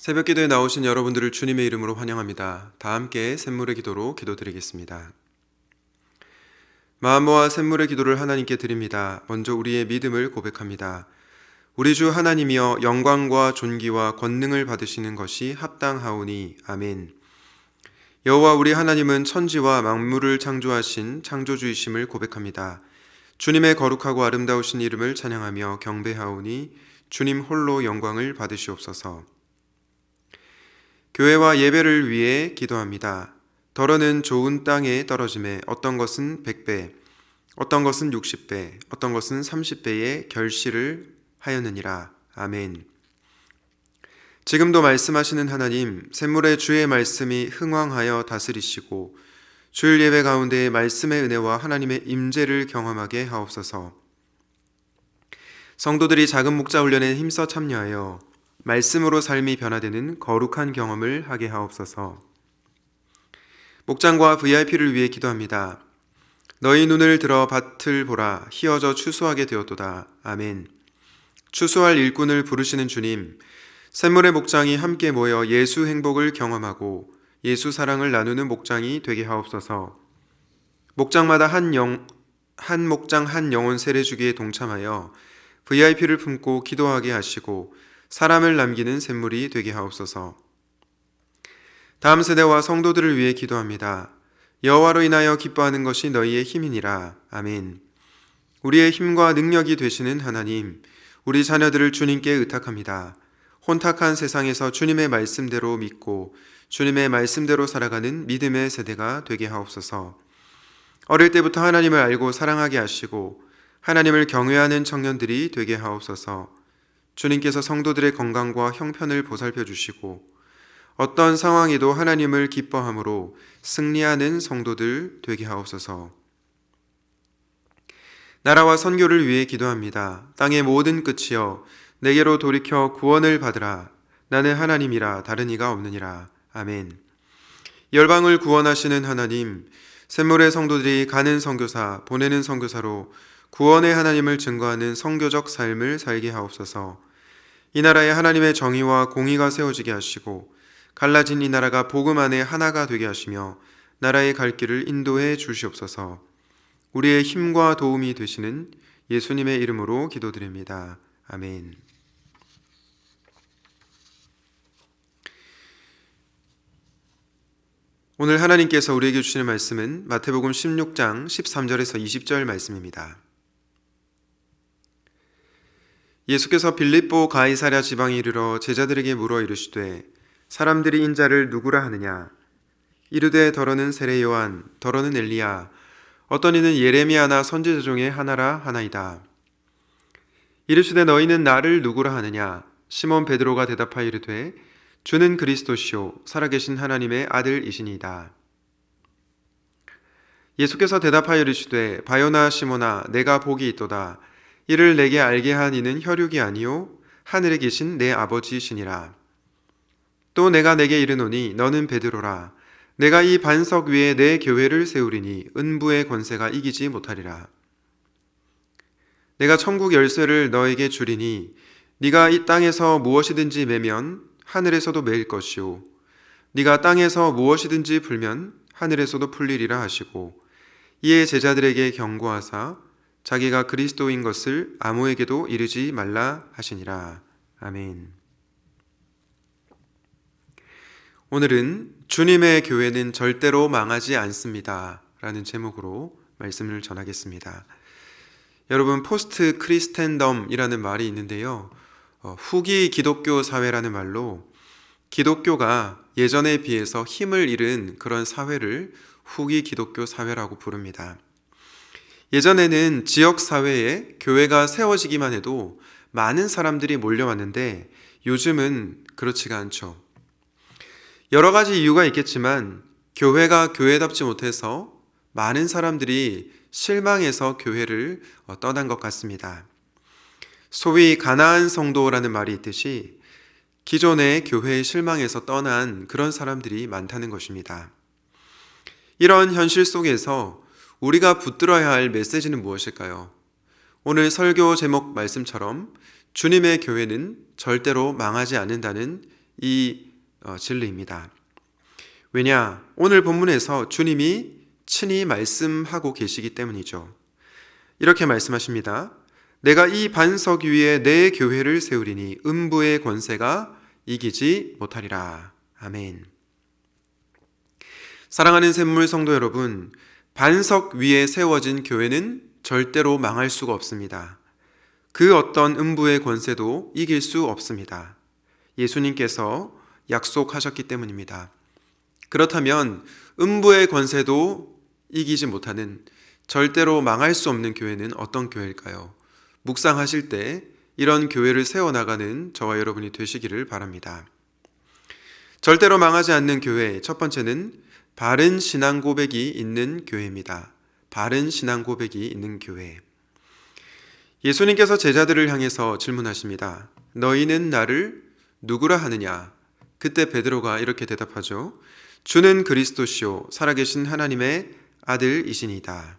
새벽 기도에 나오신 여러분들을 주님의 이름으로 환영합니다. 다 함께 샘물의 기도로 기도드리겠습니다. 마음 모아 샘물의 기도를 하나님께 드립니다. 먼저 우리의 믿음을 고백합니다. 우리 주 하나님이여, 영광과 존귀와 권능을 받으시는 것이 합당하오니. 아멘. 여호와 우리 하나님은 천지와 만물을 창조하신 창조주이심을 고백합니다. 주님의 거룩하고 아름다우신 이름을 찬양하며 경배하오니 주님 홀로 영광을 받으시옵소서. 교회와 예배를 위해 기도합니다. 더러는 좋은 땅에 떨어짐에 어떤 것은 100배, 어떤 것은 60배, 어떤 것은 30배의 결실을 하였느니라. 아멘. 지금도 말씀하시는 하나님, 샘물의 주의 말씀이 흥왕하여 다스리시고 주일 예배 가운데 말씀의 은혜와 하나님의 임재를 경험하게 하옵소서. 성도들이 작은 목자 훈련에 힘써 참여하여 말씀으로 삶이 변화되는 거룩한 경험을 하게 하옵소서. 목장과 VIP를 위해 기도합니다. 너희 눈을 들어 밭을 보라, 희어져 추수하게 되었도다. 아멘. 추수할 일꾼을 부르시는 주님, 샘물의 목장이 함께 모여 예수 행복을 경험하고 예수 사랑을 나누는 목장이 되게 하옵소서. 목장마다 한 목장 한 영혼 세례주기에 동참하여 VIP를 품고 기도하게 하시고 사람을 남기는 샘물이 되게 하옵소서. 다음 세대와 성도들을 위해 기도합니다. 여호와로 인하여 기뻐하는 것이 너희의 힘이니라. 아멘. 우리의 힘과 능력이 되시는 하나님, 우리 자녀들을 주님께 의탁합니다. 혼탁한 세상에서 주님의 말씀대로 믿고 주님의 말씀대로 살아가는 믿음의 세대가 되게 하옵소서. 어릴 때부터 하나님을 알고 사랑하게 하시고 하나님을 경외하는 청년들이 되게 하옵소서. 주님께서 성도들의 건강과 형편을 보살펴 주시고 어떤 상황에도 하나님을 기뻐함으로 승리하는 성도들 되게 하옵소서. 나라와 선교를 위해 기도합니다. 땅의 모든 끝이여, 내게로 돌이켜 구원을 받으라. 나는 하나님이라 다른 이가 없느니라. 아멘. 열방을 구원하시는 하나님, 샘물의 성도들이 가는 선교사, 보내는 선교사로 구원의 하나님을 증거하는 선교적 삶을 살게 하옵소서. 이 나라에 하나님의 정의와 공의가 세워지게 하시고 갈라진 이 나라가 복음 안에 하나가 되게 하시며 나라의 갈 길을 인도해 주시옵소서. 우리의 힘과 도움이 되시는 예수님의 이름으로 기도드립니다. 아멘. 오늘 하나님께서 우리에게 주시는 말씀은 마태복음 16장 13절에서 20절 말씀입니다. 예수께서 빌립보 가이사랴 지방에 이르러 제자들에게 물어 이르시되 사람들이 인자를 누구라 하느냐? 이르되 더러는 세례 요한, 더러는 엘리야, 어떤 이는 예레미야나 선지자 중에 하나라 하나이다. 이르시되 너희는 나를 누구라 하느냐? 시몬 베드로가 대답하여 이르되 주는 그리스도시요 살아계신 하나님의 아들이시니이다. 예수께서 대답하여 이르시되 바요나 시몬아, 내가 복이 있도다. 이를 내게 알게 한 이는 혈육이 아니요 하늘에 계신 내 아버지이시니라. 또 내가 내게 이르노니 너는 베드로라. 내가 이 반석 위에 내 교회를 세우리니 은부의 권세가 이기지 못하리라. 내가 천국 열쇠를 너에게 주리니 네가 이 땅에서 무엇이든지 매면 하늘에서도 매일 것이요 네가 땅에서 무엇이든지 풀면 하늘에서도 풀리리라 하시고, 이에 제자들에게 경고하사 자기가 그리스도인 것을 아무에게도 이르지 말라 하시니라. 아멘. 오늘은 주님의 교회는 절대로 망하지 않습니다 라는 제목으로 말씀을 전하겠습니다. 여러분, 포스트 크리스텐덤이라는 말이 있는데요, 후기 기독교 사회라는 말로 기독교가 예전에 비해서 힘을 잃은 그런 사회를 후기 기독교 사회라고 부릅니다. 예전에는 지역사회에 교회가 세워지기만 해도 많은 사람들이 몰려왔는데 요즘은 그렇지가 않죠. 여러 가지 이유가 있겠지만 교회가 교회답지 못해서 많은 사람들이 실망해서 교회를 떠난 것 같습니다. 소위 가나안 성도라는 말이 있듯이 기존의 교회에 실망해서 떠난 그런 사람들이 많다는 것입니다. 이런 현실 속에서 우리가 붙들어야 할 메시지는 무엇일까요? 오늘 설교 제목 말씀처럼 주님의 교회는 절대로 망하지 않는다는 이 진리입니다. 왜냐? 오늘 본문에서 주님이 친히 말씀하고 계시기 때문이죠. 이렇게 말씀하십니다. 내가 이 반석 위에 내 교회를 세우리니 음부의 권세가 이기지 못하리라. 아멘. 사랑하는 샘물 성도 여러분, 반석 위에 세워진 교회는 절대로 망할 수가 없습니다. 그 어떤 음부의 권세도 이길 수 없습니다. 예수님께서 약속하셨기 때문입니다. 그렇다면 음부의 권세도 이기지 못하는 절대로 망할 수 없는 교회는 어떤 교회일까요? 묵상하실 때 이런 교회를 세워나가는 저와 여러분이 되시기를 바랍니다. 절대로 망하지 않는 교회, 첫 번째는 바른 신앙 고백이 있는 교회입니다. 바른 신앙 고백이 있는 교회. 예수님께서 제자들을 향해서 질문하십니다. 너희는 나를 누구라 하느냐? 그때 베드로가 이렇게 대답하죠. 주는 그리스도시요 살아계신 하나님의 아들이시니이다.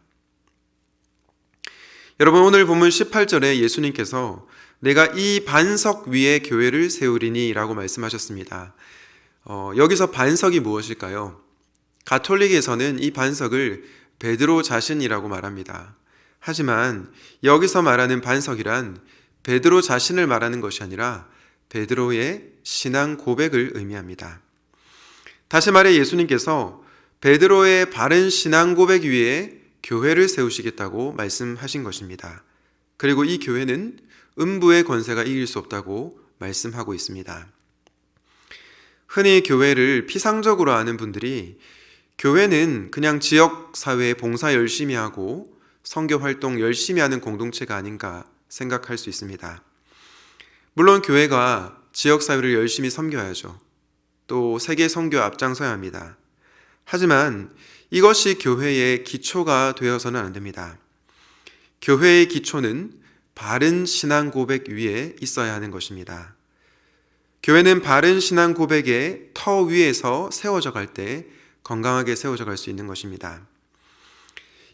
여러분, 오늘 본문 18절에 예수님께서 내가 이 반석 위에 교회를 세우리니 라고 말씀하셨습니다. 여기서 반석이 무엇일까요? 가톨릭에서는 이 반석을 베드로 자신이라고 말합니다. 하지만 여기서 말하는 반석이란 베드로 자신을 말하는 것이 아니라 베드로의 신앙 고백을 의미합니다. 다시 말해 예수님께서 베드로의 바른 신앙 고백 위에 교회를 세우시겠다고 말씀하신 것입니다. 그리고 이 교회는 음부의 권세가 이길 수 없다고 말씀하고 있습니다. 흔히 교회를 피상적으로 아는 분들이 교회는 그냥 지역사회에 봉사 열심히 하고 선교 활동 열심히 하는 공동체가 아닌가 생각할 수 있습니다. 물론 교회가 지역사회를 열심히 섬겨야죠. 또 세계 선교에 앞장서야 합니다. 하지만 이것이 교회의 기초가 되어서는 안 됩니다. 교회의 기초는 바른 신앙 고백 위에 있어야 하는 것입니다. 교회는 바른 신앙 고백의 터 위에서 세워져 갈 때 건강하게 세워져 갈 수 있는 것입니다.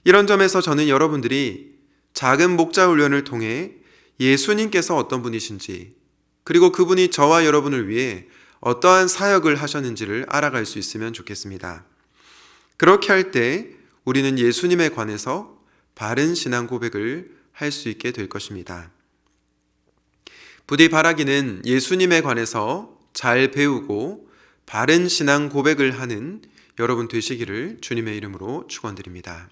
이런 점에서 저는 여러분들이 작은 목자 훈련을 통해 예수님께서 어떤 분이신지, 그리고 그분이 저와 여러분을 위해 어떠한 사역을 하셨는지를 알아갈 수 있으면 좋겠습니다. 그렇게 할 때 우리는 예수님에 관해서 바른 신앙 고백을 할 수 있게 될 것입니다. 부디 바라기는 예수님에 관해서 잘 배우고 바른 신앙 고백을 하는 여러분 되시기를 주님의 이름으로 축원드립니다.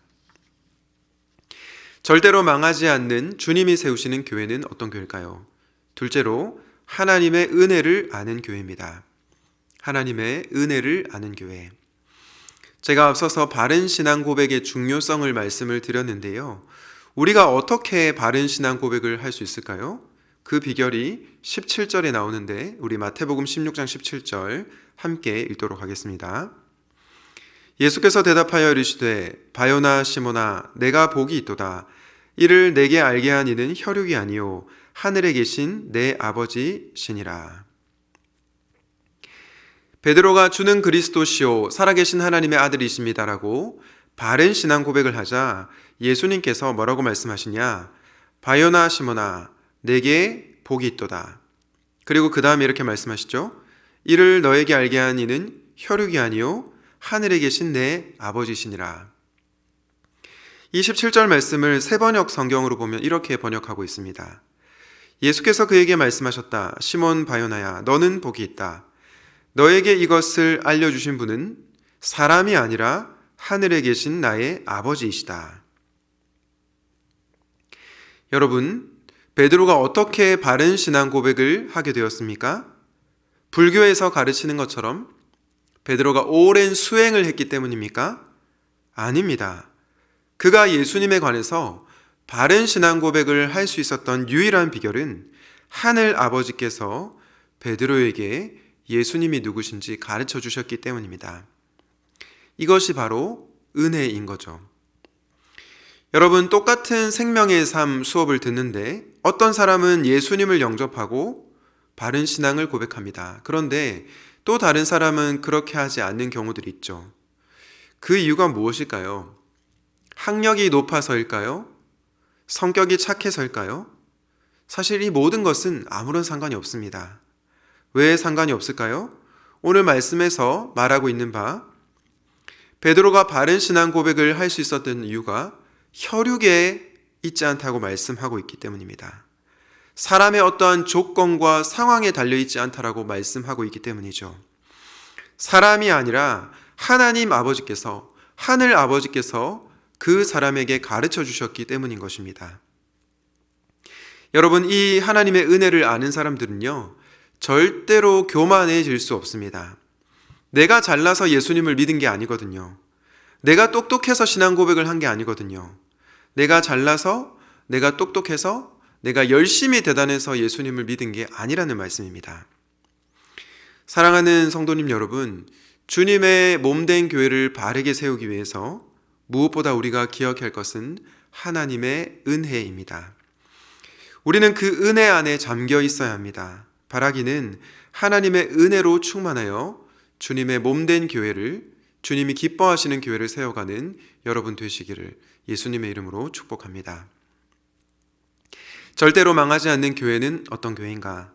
절대로 망하지 않는 주님이 세우시는 교회는 어떤 교회일까요? 둘째로 하나님의 은혜를 아는 교회입니다. 하나님의 은혜를 아는 교회. 제가 앞서서 바른 신앙 고백의 중요성을 말씀을 드렸는데요. 우리가 어떻게 바른 신앙 고백을 할 수 있을까요? 그 비결이 17절에 나오는데 우리 마태복음 16장 17절 함께 읽도록 하겠습니다. 예수께서 대답하여 이르시되 바요나 시몬아 내가 복이 있도다. 이를 내게 알게 한 이는 혈육이 아니요 하늘에 계신 내 아버지시니라. 베드로가 주는 그리스도시요 살아계신 하나님의 아들이십니다라고 바른 신앙 고백을 하자 예수님께서 뭐라고 말씀하시냐? 바요나 시몬아 내게 복이 있도다. 그리고 그 다음에 이렇게 말씀하시죠. 이를 너에게 알게 한 이는 혈육이 아니요 하늘에 계신 내 아버지시니라. 27절 말씀을 세번역 성경으로 보면 이렇게 번역하고 있습니다. 예수께서 그에게 말씀하셨다. 시몬 바요나야 너는 복이 있다. 너에게 이것을 알려주신 분은 사람이 아니라 하늘에 계신 나의 아버지이시다. 여러분, 베드로가 어떻게 바른 신앙 고백을 하게 되었습니까? 불교에서 가르치는 것처럼 베드로가 오랜 수행을 했기 때문입니까? 아닙니다. 그가 예수님에 관해서 바른 신앙 고백을 할 수 있었던 유일한 비결은 하늘 아버지께서 베드로에게 예수님이 누구신지 가르쳐 주셨기 때문입니다. 이것이 바로 은혜인 거죠. 여러분, 똑같은 생명의 삶 수업을 듣는데 어떤 사람은 예수님을 영접하고 바른 신앙을 고백합니다. 그런데 또 다른 사람은 그렇게 하지 않는 경우들이 있죠. 그 이유가 무엇일까요? 학력이 높아서일까요? 성격이 착해서일까요? 사실 이 모든 것은 아무런 상관이 없습니다. 왜 상관이 없을까요? 오늘 말씀에서 말하고 있는 바 베드로가 바른 신앙 고백을 할 수 있었던 이유가 혈육에 있지 않다고 말씀하고 있기 때문입니다. 사람의 어떠한 조건과 상황에 달려있지 않다라고 말씀하고 있기 때문이죠. 사람이 아니라 하나님 아버지께서, 하늘 아버지께서 그 사람에게 가르쳐 주셨기 때문인 것입니다. 여러분, 이 하나님의 은혜를 아는 사람들은요, 절대로 교만해질 수 없습니다. 내가 잘나서 예수님을 믿은 게 아니거든요. 내가 똑똑해서 신앙 고백을 한 게 아니거든요. 내가 잘나서, 내가 똑똑해서, 내가 열심히 대단해서 예수님을 믿은 게 아니라는 말씀입니다. 사랑하는 성도님 여러분, 주님의 몸된 교회를 바르게 세우기 위해서 무엇보다 우리가 기억해야 할 것은 하나님의 은혜입니다. 우리는 그 은혜 안에 잠겨 있어야 합니다. 바라기는 하나님의 은혜로 충만하여 주님의 몸된 교회를, 주님이 기뻐하시는 교회를 세워가는 여러분 되시기를 예수님의 이름으로 축복합니다. 절대로 망하지 않는 교회는 어떤 교회인가?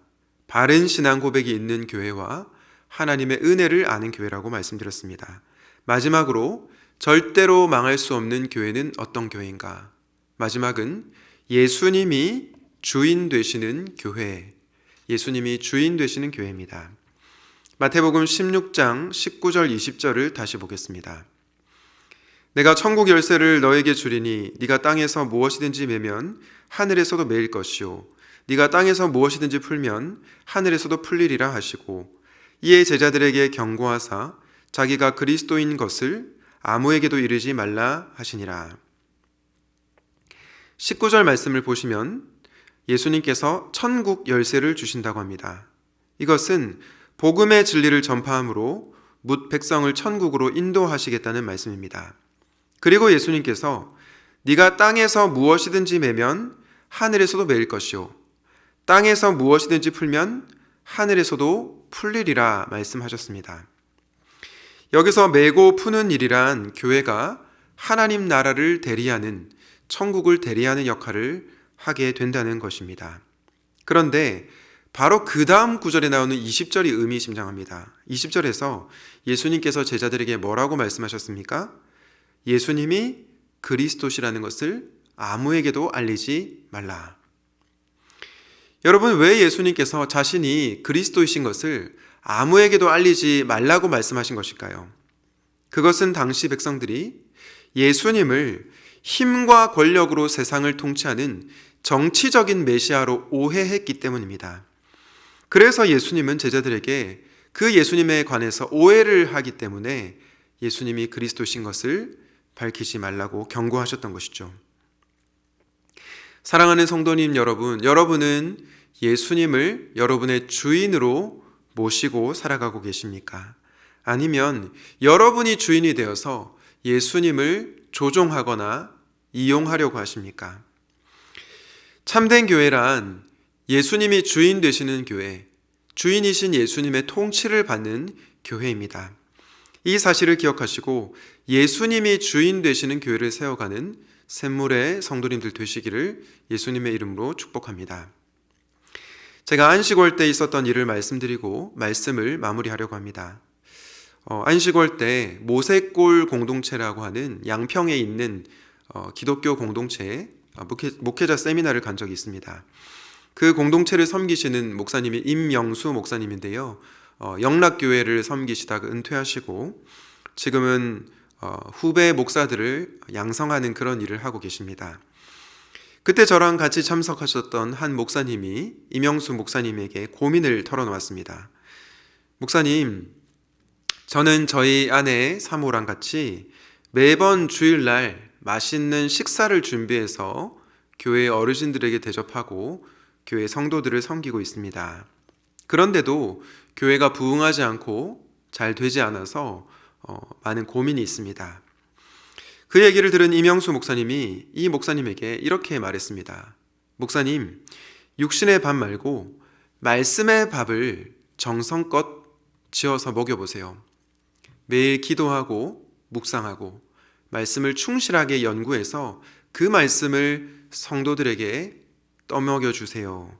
바른 신앙 고백이 있는 교회와 하나님의 은혜를 아는 교회라고 말씀드렸습니다. 마지막으로 절대로 망할 수 없는 교회는 어떤 교회인가? 마지막은 예수님이 주인 되시는 교회, 예수님이 주인 되시는 교회입니다. 마태복음 16장 19절 20절을 다시 보겠습니다. 내가 천국 열쇠를 너에게 주리니 네가 땅에서 무엇이든지 매면 하늘에서도 매일 것이요 네가 땅에서 무엇이든지 풀면 하늘에서도 풀리리라 하시고, 이에 제자들에게 경고하사 자기가 그리스도인 것을 아무에게도 이르지 말라 하시니라. 19절 말씀을 보시면 예수님께서 천국 열쇠를 주신다고 합니다. 이것은 복음의 진리를 전파함으로 뭇 백성을 천국으로 인도하시겠다는 말씀입니다. 그리고 예수님께서 네가 땅에서 무엇이든지 매면 하늘에서도 매일 것이요 땅에서 무엇이든지 풀면 하늘에서도 풀리리라 말씀하셨습니다. 여기서 매고 푸는 일이란 교회가 하나님 나라를 대리하는, 천국을 대리하는 역할을 하게 된다는 것입니다. 그런데 바로 그 다음 구절에 나오는 20절이 의미심장합니다. 20절에서 예수님께서 제자들에게 뭐라고 말씀하셨습니까? 예수님이 그리스도시라는 것을 아무에게도 알리지 말라. 여러분, 왜 예수님께서 자신이 그리스도이신 것을 아무에게도 알리지 말라고 말씀하신 것일까요? 그것은 당시 백성들이 예수님을 힘과 권력으로 세상을 통치하는 정치적인 메시아로 오해했기 때문입니다. 그래서 예수님은 제자들에게 그 예수님에 관해서 오해를 하기 때문에 예수님이 그리스도신 것을 밝히지 말라고 경고하셨던 것이죠. 사랑하는 성도님 여러분, 여러분은 예수님을 여러분의 주인으로 모시고 살아가고 계십니까? 아니면 여러분이 주인이 되어서 예수님을 조종하거나 이용하려고 하십니까? 참된 교회란 예수님이 주인 되시는 교회, 주인이신 예수님의 통치를 받는 교회입니다. 이 사실을 기억하시고 예수님이 주인 되시는 교회를 세워가는 샘물의 성도님들 되시기를 예수님의 이름으로 축복합니다. 제가 안식월 때 있었던 일을 말씀드리고 말씀을 마무리하려고 합니다. 안식월 때 모세골 공동체라고 하는 양평에 있는 기독교 공동체에 목회자 세미나를 간 적이 있습니다. 그 공동체를 섬기시는 목사님이 임영수 목사님인데요. 영락교회를 섬기시다가 은퇴하시고 지금은 후배 목사들을 양성하는 그런 일을 하고 계십니다. 그때 저랑 같이 참석하셨던 한 목사님이 임영수 목사님에게 고민을 털어놓았습니다. 목사님, 저는 저희 아내 사모랑 같이 매번 주일날 맛있는 식사를 준비해서 교회 어르신들에게 대접하고 교회 성도들을 섬기고 있습니다. 그런데도 교회가 부흥하지 않고 잘 되지 않아서 많은 고민이 있습니다. 그 얘기를 들은 임영수 목사님이 이 목사님에게 이렇게 말했습니다. 목사님, 육신의 밥 말고 말씀의 밥을 정성껏 지어서 먹여보세요. 매일 기도하고 묵상하고 말씀을 충실하게 연구해서 그 말씀을 성도들에게 떠먹여 주세요.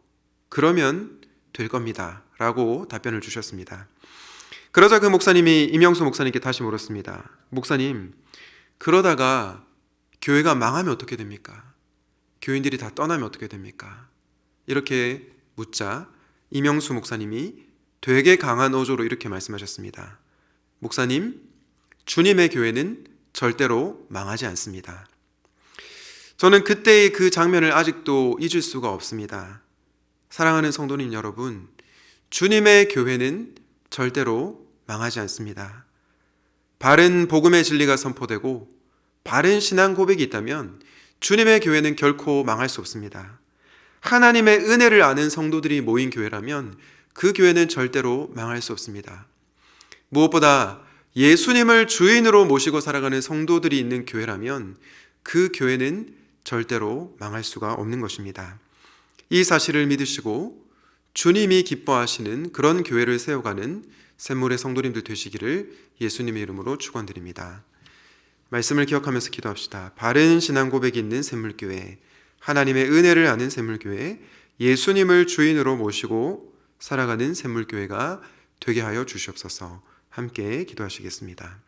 그러면 될 겁니다. 라고 답변을 주셨습니다. 그러자 그 목사님이 임영수 목사님께 다시 물었습니다. 목사님, 그러다가 교회가 망하면 어떻게 됩니까? 교인들이 다 떠나면 어떻게 됩니까? 이렇게 묻자 임영수 목사님이 되게 강한 어조로 이렇게 말씀하셨습니다. 목사님, 주님의 교회는 절대로 망하지 않습니다. 저는 그때의 그 장면을 아직도 잊을 수가 없습니다. 사랑하는 성도님 여러분, 주님의 교회는 절대로 망하지 않습니다. 바른 복음의 진리가 선포되고 바른 신앙 고백이 있다면 주님의 교회는 결코 망할 수 없습니다. 하나님의 은혜를 아는 성도들이 모인 교회라면 그 교회는 절대로 망할 수 없습니다. 무엇보다 예수님을 주인으로 모시고 살아가는 성도들이 있는 교회라면 그 교회는 절대로 망할 수가 없는 것입니다. 이 사실을 믿으시고 주님이 기뻐하시는 그런 교회를 세워가는 샘물의 성도님들 되시기를 예수님의 이름으로 축원드립니다. 말씀을 기억하면서 기도합시다. 바른 신앙 고백이 있는 샘물교회, 하나님의 은혜를 아는 샘물교회, 예수님을 주인으로 모시고 살아가는 샘물교회가 되게 하여 주시옵소서. 함께 기도하시겠습니다.